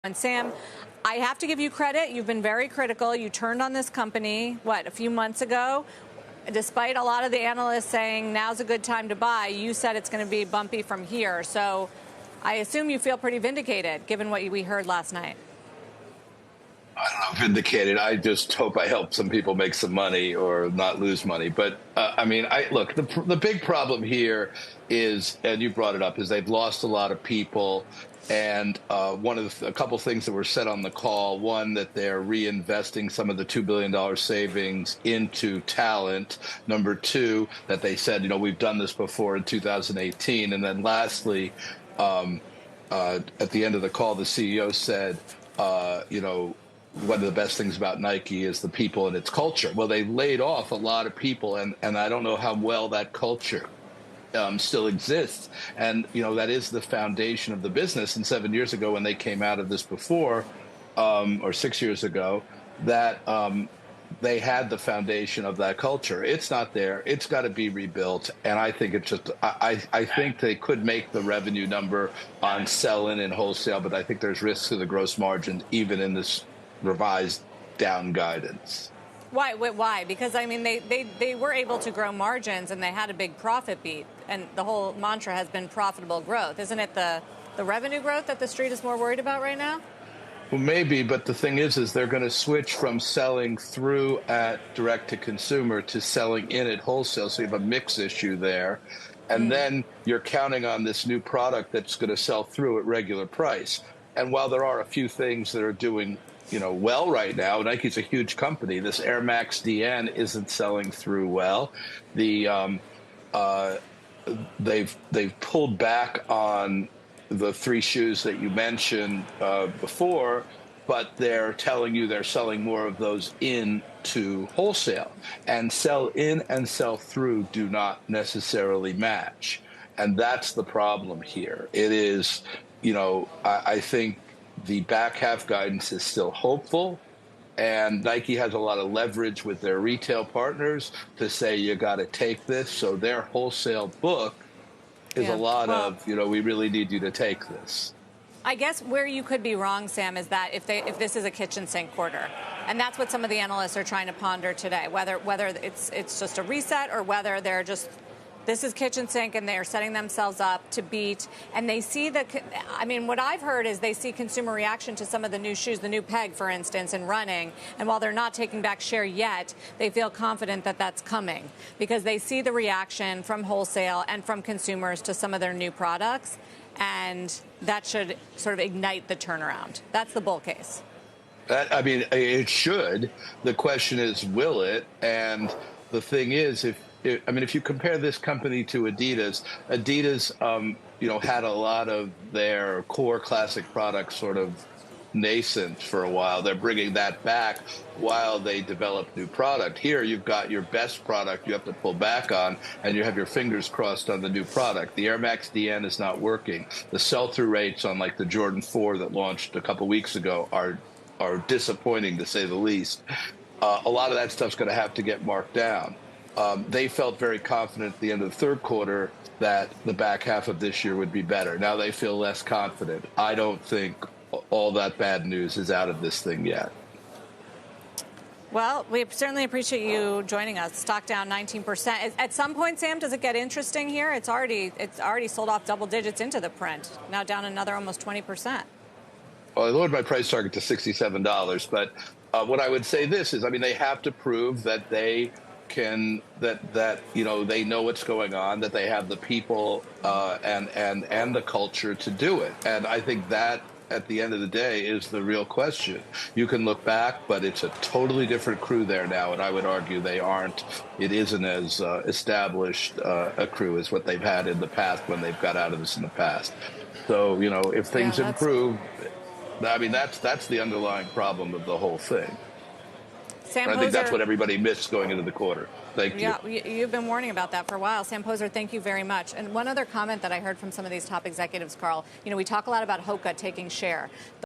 And Sam, I have to give you credit. You've been very critical. You turned on this company, a few months ago? Despite a lot of the analysts saying now's a good time to buy, you said it's going to be bumpy from here. So I assume you feel pretty vindicated, given what we heard last night. I don't know, vindicated. I just hope I help some people make some money or not lose money. But look, the big problem here is, and you brought it up, is they've lost a lot of people. And a couple things that were said on the call: one, that they're reinvesting some of the $2 billion savings into talent. Number two, that they said, we've done this before in 2018. And then lastly, at the end of the call, the CEO said, one of the best things about Nike is the people and its culture. Well, they laid off a lot of people, and I don't know how well that culture still exists. And, that is the foundation of the business. And 7 years ago, when they came out of this before, or 6 years ago, that they had the foundation of that culture. It's not there. It's got to be rebuilt. And I think it's just, I think they could make the revenue number on sell-in and wholesale, but I think there's risks to the gross margin, even in this revised down guidance. Why? Why? Because, they were able to grow margins and they had a big profit beat. And the whole mantra has been profitable growth. Isn't it the revenue growth that the street is more worried about right now? Well, maybe. But the thing is they're going to switch from selling through at direct to consumer to selling in at wholesale. So you have a mix issue there. And then you're counting on this new product that's going to sell through at regular price. And while there are a few things that are doing well right now, Nike's a huge company. This Air Max DN isn't selling through well. They've pulled back on the three shoes that you mentioned before, but they're telling you they're selling more of those into wholesale. And sell in and sell through do not necessarily match. And that's the problem here. It is, I think the back half guidance is still hopeful, and Nike has a lot of leverage with their retail partners to say you got to take this. So their wholesale book is a lot of, we really need you to take this. I guess where you could be wrong, Sam, is that if this is a kitchen sink quarter, and that's what some of the analysts are trying to ponder today, whether it's just a reset or whether they're just, this is kitchen sink and they're setting themselves up to beat. And they see what I've heard is they see consumer reaction to some of the new shoes, the new Peg, for instance, in running. And while they're not taking back share yet, they feel confident that that's coming because they see the reaction from wholesale and from consumers to some of their new products. And that should sort of ignite the turnaround. That's the bull case. It should. The question is, will it? And the thing is, if you compare this company to Adidas, had a lot of their core classic products sort of nascent for a while. They're bringing that back while they develop new product. Here, you've got your best product you have to pull back on, and you have your fingers crossed on the new product. The Air Max DN is not working. The sell-through rates on like the Jordan 4 that launched a couple weeks ago are disappointing, to say the least. A lot of that stuff's going to have to get marked down. They felt very confident at the end of the third quarter that the back half of this year would be better. Now they feel less confident. I don't think all that bad news is out of this thing yet. Well, we certainly appreciate you joining us. Stock down 19%. At some point, Sam, does it get interesting here? It's already sold off double digits into the print. Now down another almost 20%. Well, I lowered my price target to $67, but what I would say this is, they have to prove that they can, they know what's going on, that they have the people and the culture to do it. And I think that, at the end of the day, is the real question. You can look back, but it's a totally different crew there now, and I would argue it isn't as established a crew as what they've had in the past when they've got out of this in the past. So, if things improve, that's the underlying problem of the whole thing. Sam I think that's what everybody missed going into the quarter. Thank you. Yeah, you've been warning about that for a while. Sam Poser, thank you very much. And one other comment that I heard from some of these top executives, Carl, we talk a lot about Hoka taking share.